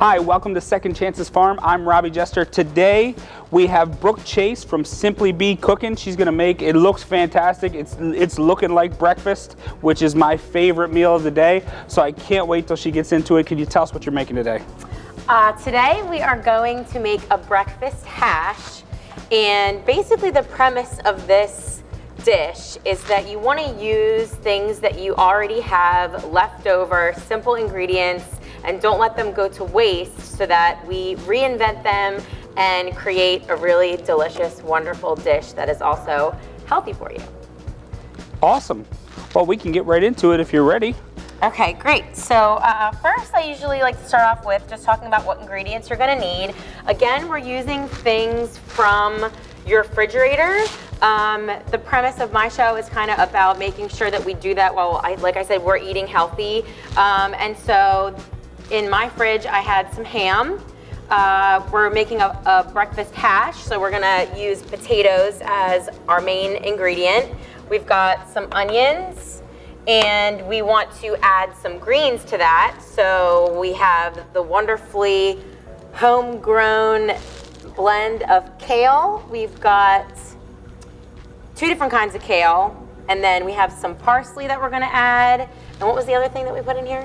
Hi, welcome to Second Chances Farm. I'm Robbie Jester. Today we have Brooke Chase from Simply Be Cooking. She's gonna make, it looks fantastic. It's looking like breakfast, which is my favorite meal of the day. So I can't wait till she gets into it. Can you tell us what you're making today? Today we are going to make a breakfast hash, and basically the premise of this dish is that you want to use things that you already have left over, simple ingredients, and don't let them go to waste so that we reinvent them and create a really delicious, wonderful dish that is also healthy for you. Awesome. Well, we can get right into it if you're ready. Okay, great. So first I usually like to start off with just talking about what ingredients you're gonna need. Again, we're using things from your refrigerator. The premise of my show is kind of about making sure that we do that while, like I said, we're eating healthy. And so in my fridge, I had some ham. We're making a breakfast hash, so we're gonna use potatoes as our main ingredient. We've got some onions, and we want to add some greens to that. So we have the wonderfully homegrown blend of kale. We've got 2 different kinds of kale, and then we have some parsley that we're gonna add. And what was the other thing that we put in here?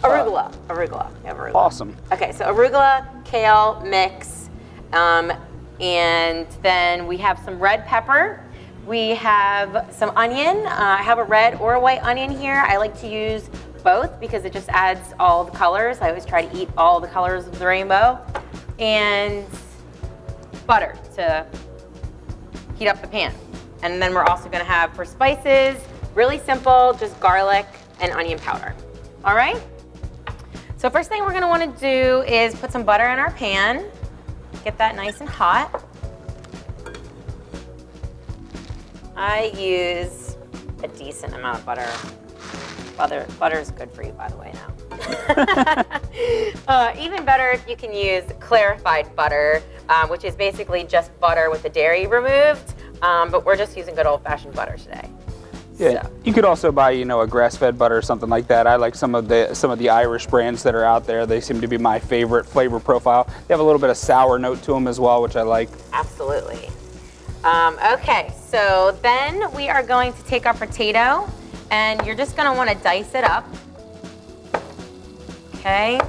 Arugula. Arugula. We have arugula. Awesome. Okay, so arugula, kale mix, and then we have some red pepper. We have some onion. I have a red or a white onion here. I like to use both because it just adds all the colors. I always try to eat all the colors of the rainbow. And butter to heat up the pan. And then we're also gonna have, for spices, really simple, just garlic and onion powder. All right? So first thing we're gonna wanna do is put some butter in our pan. Get that nice and hot. I use a decent amount of butter. Butter is good for you, by the way, now. Even better if you can use clarified butter, which is basically just butter with the dairy removed, but we're just using good old-fashioned butter today. Yeah, so you could also buy, you know, a grass-fed butter or something like that. I like some of the Irish brands that are out there. They seem to be my favorite flavor profile. They have a little bit of sour note to them as well, which I like. Absolutely. Okay, so then we are going to take our potato, and you're just gonna wanna dice it up. Okay.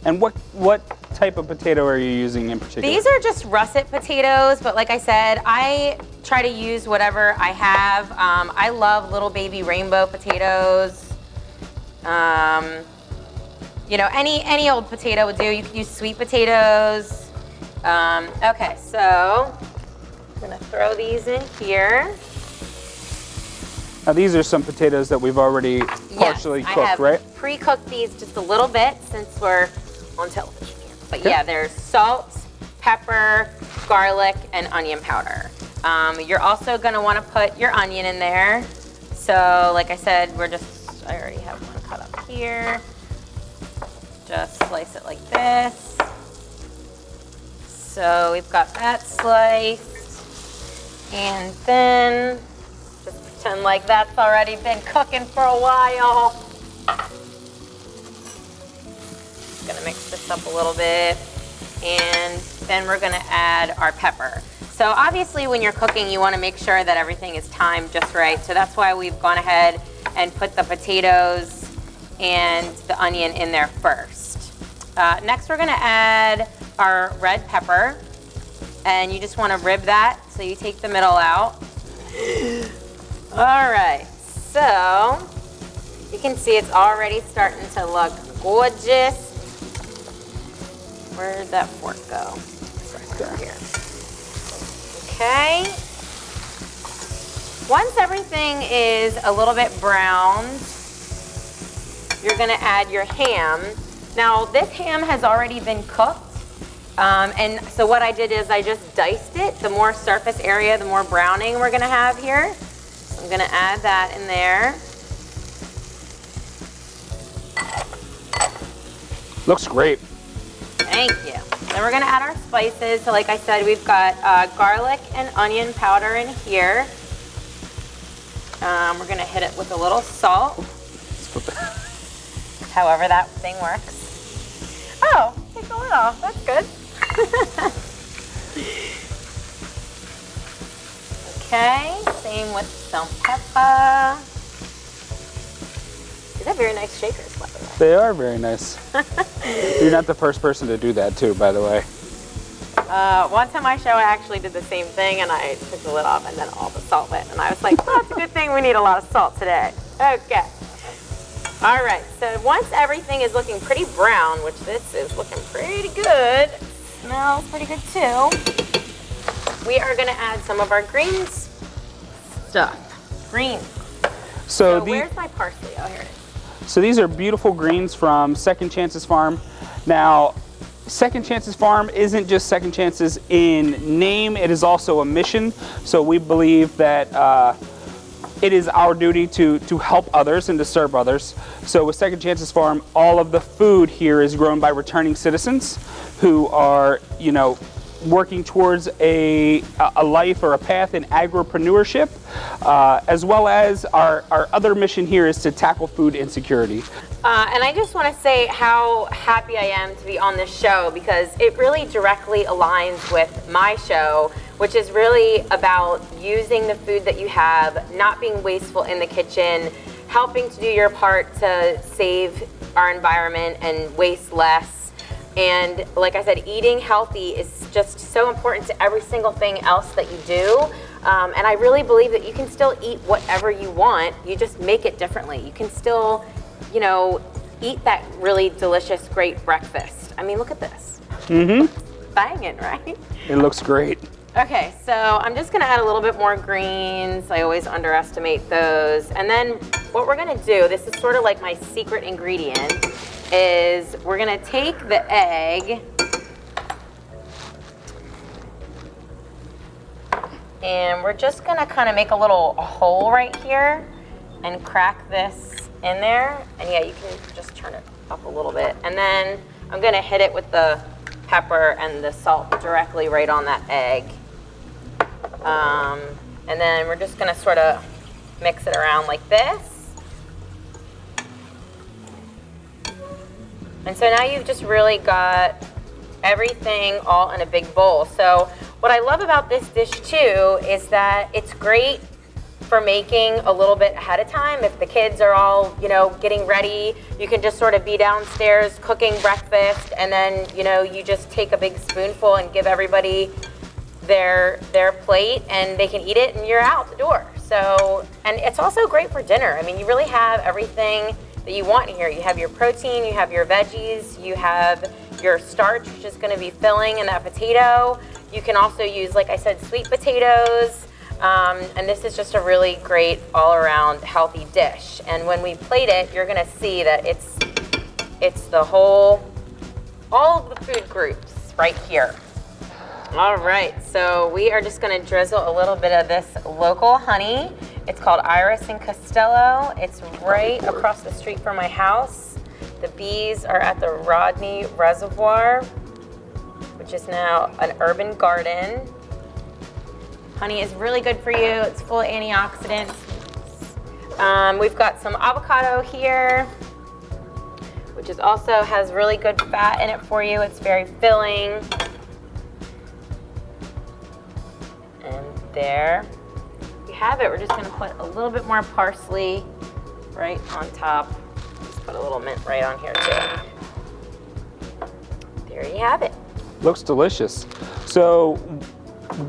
And what type of potato are you using in particular? These are just russet potatoes, but like I said, I try to use whatever I have. I love little baby rainbow potatoes. You know, any old potato would do. You could use sweet potatoes. Okay, so I'm gonna throw these in here. Now these are some potatoes that we've already partially cooked, right? I have pre-cooked these just a little bit since we're on television here. But okay. Yeah, there's salt, pepper, garlic, and onion powder. You're also gonna wanna put your onion in there. So like I said, I already have one cut up here. Just slice it like this. So we've got that sliced. And then just pretend like that's already been cooking for a while. Gonna mix this up a little bit, and then we're gonna add our pepper. So obviously when you're cooking, you wanna make sure that everything is timed just right. So that's why we've gone ahead and put the potatoes and the onion in there first. Next we're gonna add our red pepper, and you just wanna rib that, so you take the middle out. All right, so you can see it's already starting to look gorgeous. Where did that fork go? Right here. Okay. Once everything is a little bit browned, you're gonna add your ham. Now this ham has already been cooked, and so what I did is I just diced it. The more surface area, the more browning we're gonna have here. So I'm gonna add that in there. Looks great. Thank you. Then we're gonna add our spices. So like I said, we've got garlic and onion powder in here. We're gonna hit it with a little salt. however that thing works. Oh, take the lid off, that's good. Okay, same with some pepper. These are very nice shakers, by the way. They are very nice. You're not the first person to do that too, by the way. One time on my show, I actually did the same thing, and I took the lid off and then all the salt went. And I was like, well, it's a good thing we need a lot of salt today. Okay. All right, so once everything is looking pretty brown, which this is looking pretty good, smells pretty good too, we are gonna add some of our greens stuff. Greens. So where's my parsley? Oh, here it is. So these are beautiful greens from Second Chances Farm. Now, Second Chances Farm isn't just Second Chances in name, it is also a mission. So we believe that it is our duty to help others and to serve others. So with Second Chances Farm, all of the food here is grown by returning citizens who are, you know, working towards a life or a path in agripreneurship, as well as our other mission here is to tackle food insecurity. And I just want to say how happy I am to be on this show, because it really directly aligns with my show, which is really about using the food that you have, not being wasteful in the kitchen, helping to do your part to save our environment and waste less. And like I said, eating healthy is just so important to every single thing else that you do. And I really believe that you can still eat whatever you want, you just make it differently. You can still, you know, eat that really delicious, great breakfast. I mean, look at this. Mm-hmm. Banging, right? It looks great. Okay, so I'm just gonna add a little bit more greens. I always underestimate those. And then what we're gonna do, this is sort of like my secret ingredient, is we're gonna take the egg and we're just gonna kind of make a little hole right here and crack this in there. And yeah, you can just turn it up a little bit. And then I'm gonna hit it with the pepper and the salt directly right on that egg. And then we're just gonna sort of mix it around like this. And so now you've just really got everything all in a big bowl. So what I love about this dish too is that it's great for making a little bit ahead of time. If the kids are all, you know, getting ready, you can just sort of be downstairs cooking breakfast, and then, you know, you just take a big spoonful and give everybody their plate and they can eat it and you're out the door. So, and it's also great for dinner. I mean, you really have everything that you want here. You have your protein, you have your veggies, you have your starch, which is gonna be filling in that potato. You can also use, like I said, sweet potatoes. And this is just a really great all-around healthy dish. And when we plate it, you're gonna see that it's the whole, all of the food groups right here. All right, so we are just gonna drizzle a little bit of this local honey. It's called Iris and Costello. It's right across the street from my house. The bees are at the Rodney Reservoir, which is now an urban garden. Honey is really good for you. It's full of antioxidants. We've got some avocado here, which is also has really good fat in it for you. It's very filling. And there you have it. We're just gonna put a little bit more parsley right on top. Let's put a little mint right on here too. There you have it. Looks delicious. So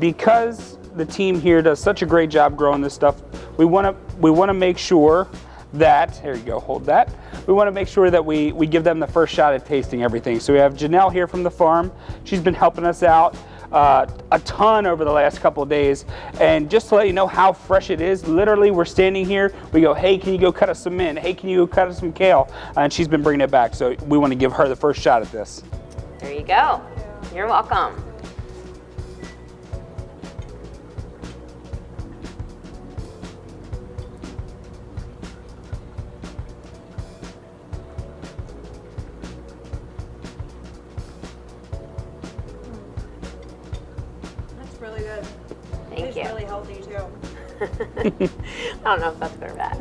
because the team here does such a great job growing this stuff, we want to make sure that, here you go, hold that. We want to make sure that we give them the first shot at tasting everything. So we have Janelle here from the farm. She's been helping us out a ton over the last couple of days. And just to let you know how fresh it is, literally we're standing here, we go, hey, can you go cut us some mint? Hey, can you go cut us some kale? And she's been bringing it back. So we want to give her the first shot at this. There you go. You're welcome. Really good. Thank you. It's really healthy too. I don't know if that's good or bad.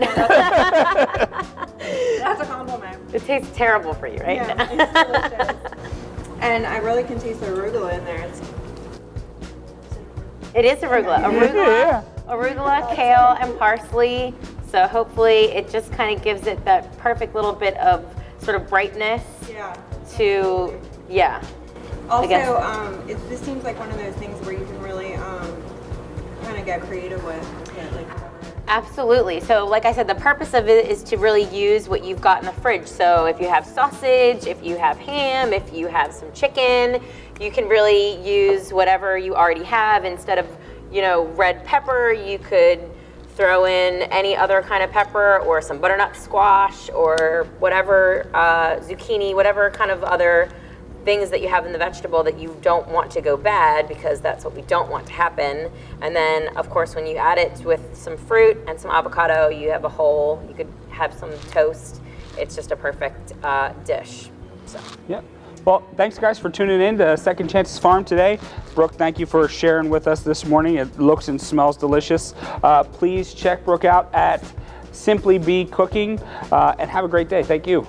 That's a compliment. It tastes terrible for you, right? Yeah, it's delicious. And I really can taste the arugula in there. It is arugula. Arugula, kale, and parsley. So hopefully it just kind of gives it that perfect little bit of sort of brightness. Yeah. To, yeah. Also, this seems like one of those things where you can really kind of get creative with. Yeah, like whatever. Absolutely. So like I said, the purpose of it is to really use what you've got in the fridge. So if you have sausage, if you have ham, if you have some chicken, you can really use whatever you already have. Instead of, red pepper, you could throw in any other kind of pepper or some butternut squash or whatever, zucchini, whatever kind of other things that you have in the vegetable that you don't want to go bad, because that's what we don't want to happen. And then of course when you add it with some fruit and some avocado, you could have some toast. It's just a perfect dish. So. Yep. Well, thanks guys for tuning in to Second Chances Farm today. Brooke, thank you for sharing with us this morning. It looks and smells delicious. Please check Brooke out at Simply Be Cooking, and have a great day. Thank you.